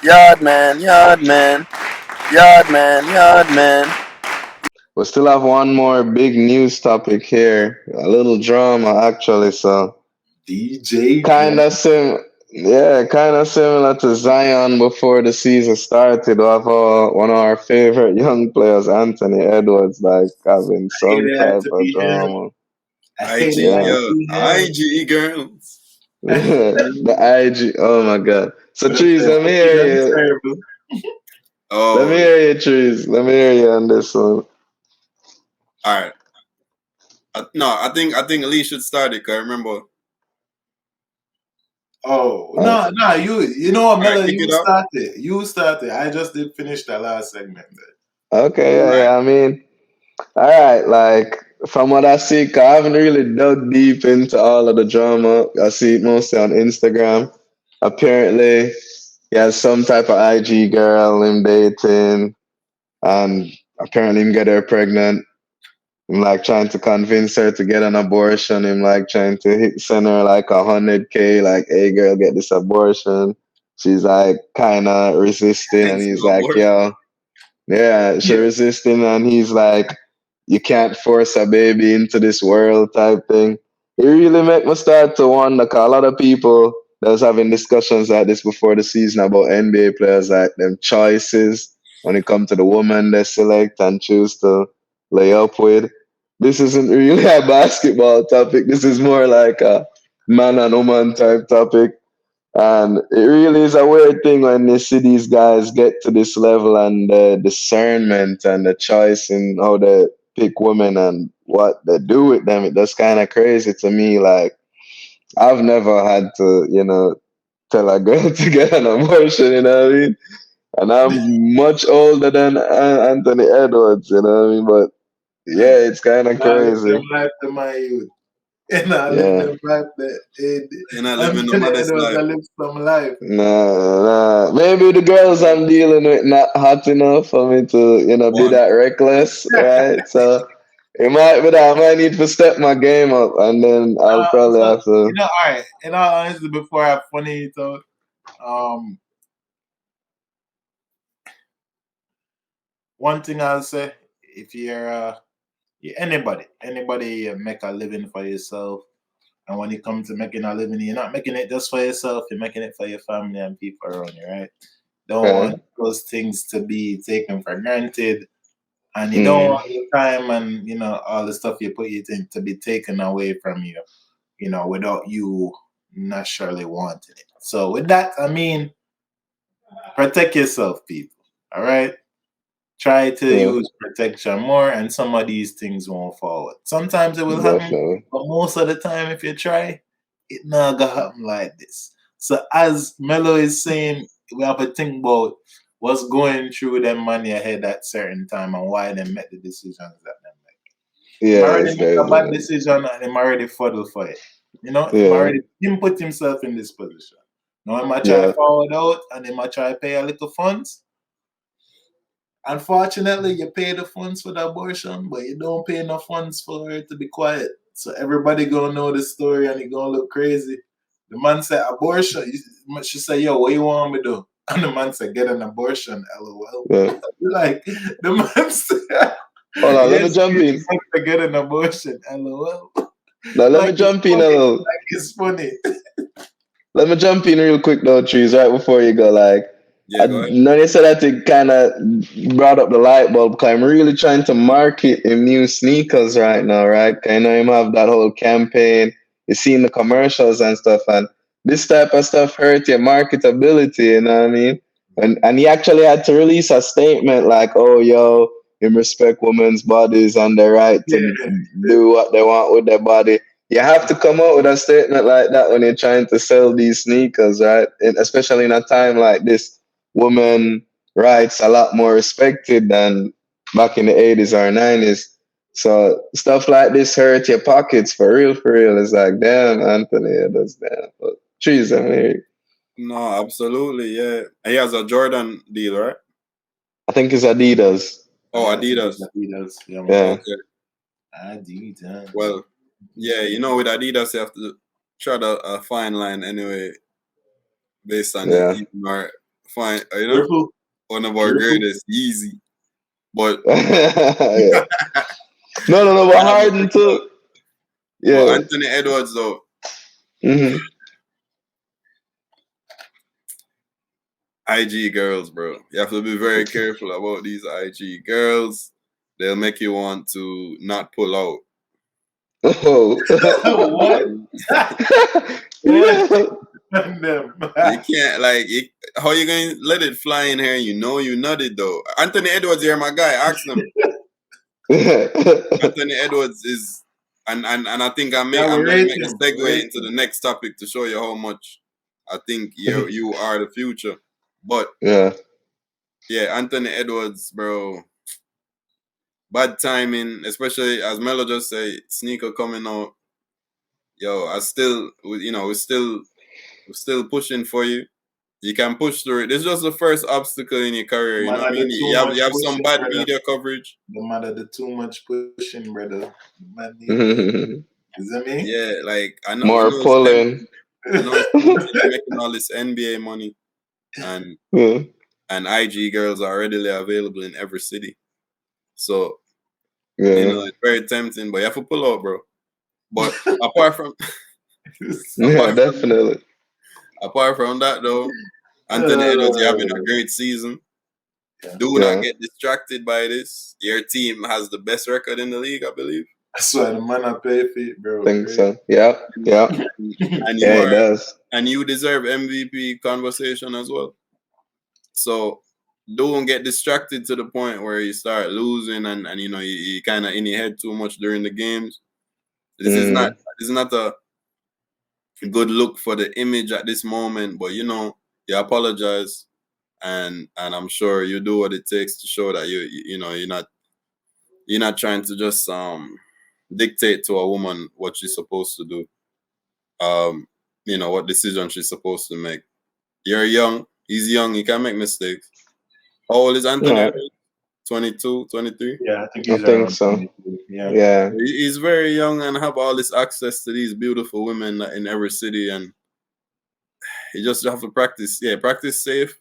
Yaadman, Yaadman, Yaadman, Yaadman. We still have one more big news topic here. A little drama, actually. So DJ kind drop. of kind of similar to Zion before the season started. We have one of our favorite young players, Anthony Edwards, like having I hate some it type to of be him. drama. I hate IG, it Yeah, to yo, be him. IG girls. the IG. Oh my God. So But I'm Trees, saying, let me fucking hear them you. terrible. Let me Oh, hear you, Trees. Let me hear you on this one. all right. No, I think Lee should start it. Cause I remember. All Oh Uh, no, you know what, right, Mello, kick you it up. start it. You start it. I just did finish that last segment there. okay, All yeah, right. yeah. I mean. All right, like from what I see, 'cause I haven't really dug deep into all of the drama. I see it mostly on Instagram. Apparently, he has some type of IG girl him dating, and apparently him get her pregnant. I'm like trying to convince her to get an abortion. I'm like trying to send her like 100K, like, hey girl, get this abortion. She's like kind of resisting, and Thanks he's to like, abortion. yo. Yeah, she Yeah. resisting, and he's like, "You can't force a baby into this world," type thing. It really make me start to wonder. 'Cause a lot of people that was having discussions like this before the season about NBA players, like them choices when it comes to the woman they select and choose to lay up with. This isn't really a basketball topic. This is more like a man and woman type topic. And it really is a weird thing when you see these guys get to this level and the discernment and the choice in how they pick women and what they do with them. That's kind of crazy to me. Like, I've never had to, tell a girl to get an abortion, you know what I mean? And I'm much older than Anthony Edwards, you know what I mean? But yeah, it's kind of I live them crazy. life to my youth. And I live Yeah. them life that You're not living the Anthony modest Edwards, life. I live some life. Nah, nah. Maybe the girls I'm dealing with not hot enough for me to, be One. that reckless, right? So it might be that I might need to step my game up, and then I'll probably So have to. all right. In all honesty, before I funny it out, um, one thing I'll say, if you're anybody make a living for yourself, and when it comes to making a living, you're not making it just for yourself. You're making it for your family and people around you, right? Don't want Right. those things to be taken for granted, and you don't Mm, want your time and all the stuff you put it in to be taken away from you, without you naturally wanting it. So with that, I mean, protect yourself, people. All right. Try to yeah, use protection more, and some of these things won't forward. Sometimes it will happen, definitely. but most of the time, if you try, it not gonna happen like this. So, as Mello is saying, we have to think about what's going through them money ahead at certain time and why they make the decisions that they make. Him Yeah, already it's make a crazy, bad man. decision and him already fuddle for it. Yeah, Him put himself in this position. Now, he might try yeah, forward out and he might try pay a little funds. Unfortunately, you pay the funds for the abortion, but you don't pay enough funds for her to be quiet. So everybody gonna know the story and it gonna look crazy. The man said abortion. She said, "Yo, what you want me to do?" And the man said, "Get an abortion." LOL. yeah. Like the man said, Hold on, let me "Yes, jump you in. want to get an abortion." LOL. Now, let me Like it's jump in a funny. little. Like it's funny. Let me jump in real quick though, Trees, right before you go. Like, I Yeah, go ahead. know you said that to kind of brought up the light bulb. Cause I'm really trying to market him new sneakers right now, right? 'Cause I know him have that whole campaign. You seen the commercials and stuff, and this type of stuff hurt your marketability. You know what I mean? And he actually had to release a statement like, "Oh, yo, him respect women's bodies and their right to Yeah. do what they want with their body." You have to come out with a statement like that when you're trying to sell these sneakers, right? And especially in a time like this, women rights a lot more respected than back in the 80s or 90s. So stuff like this hurt your pockets for real, for real. It's like, damn, Anthony, that's damn. But trees, I mean, No, absolutely. Yeah. He has a Jordan deal, right? I think it's Adidas. Oh, Yeah, I think Adidas. he does. Yeah, man. Yeah, Okay. Adidas. Well, yeah. With Adidas, you have to tread a fine line anyway, based on yeah, even our fine, Careful. one of our Careful. greatest, easy. But Yeah. No, but Harden too. but Yeah. Anthony Edwards though, Hmm. IG girls, bro. You have to be very careful about these IG girls. They'll make you want to not pull out. Oh. What? Yeah. Them. You can't how you going to let it fly in here? You know you nutted though. Anthony Edwards here, my guy. Ask him. Anthony Edwards is, and I think I'm Yeah, we going to rate make the him. We segue rate into the him. next topic to show you how much I think you are the future. But Yeah. yeah, Anthony Edwards, bro. Bad timing, especially as Mello just say, sneaker coming out. Yo, we're still pushing for you. You can push through it. This is just the first obstacle in your career. You know Man, what I I mean? did too You have much some pushing, bad brother. media coverage. The man that did too much pushing, brother. The man need. Is that me? Yeah, like I know More it's pulling. I know it's tempting. You're making all this NBA money, and Yeah. IG girls are readily available in every city. So Yeah. it's very tempting, but you have to pull out, bro. But apart from Yeah, definitely. apart from that, though, Anthony Edwards, you're having a great season. Do not Yeah. get distracted by this. Your team has the best record in the league, I believe. That's why the man I pay for it, bro. Think so. Yeah. Yeah. And Yeah, it does. and you deserve MVP conversation as well. So don't get distracted to the point where you start losing and you kind of in your head too much during the games. This is not a good look for the image at this moment, but you apologize and I'm sure you do what it takes to show that you're not trying to just dictate to a woman what she's supposed to do. What decision she's supposed to make. You're young, he's young, he can make mistakes. How old is Anthony? Right. 22, 23? Yeah, I think I he's think around so. 22. Yeah. Yeah. He's very young and have all this access to these beautiful women in every city, and you just have to practice. Yeah, practice safe.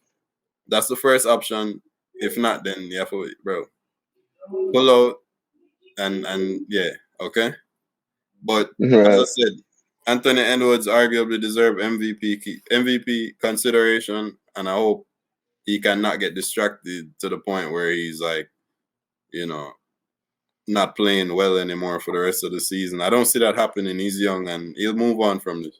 That's the first option. If not, then you have to, bro, pull out and yeah, okay. But as I Right. said, Anthony Edwards arguably deserve MVP consideration, and I hope he cannot get distracted to the point where he's like, not playing well anymore for the rest of the season. I don't see that happening. He's young and he'll move on from this.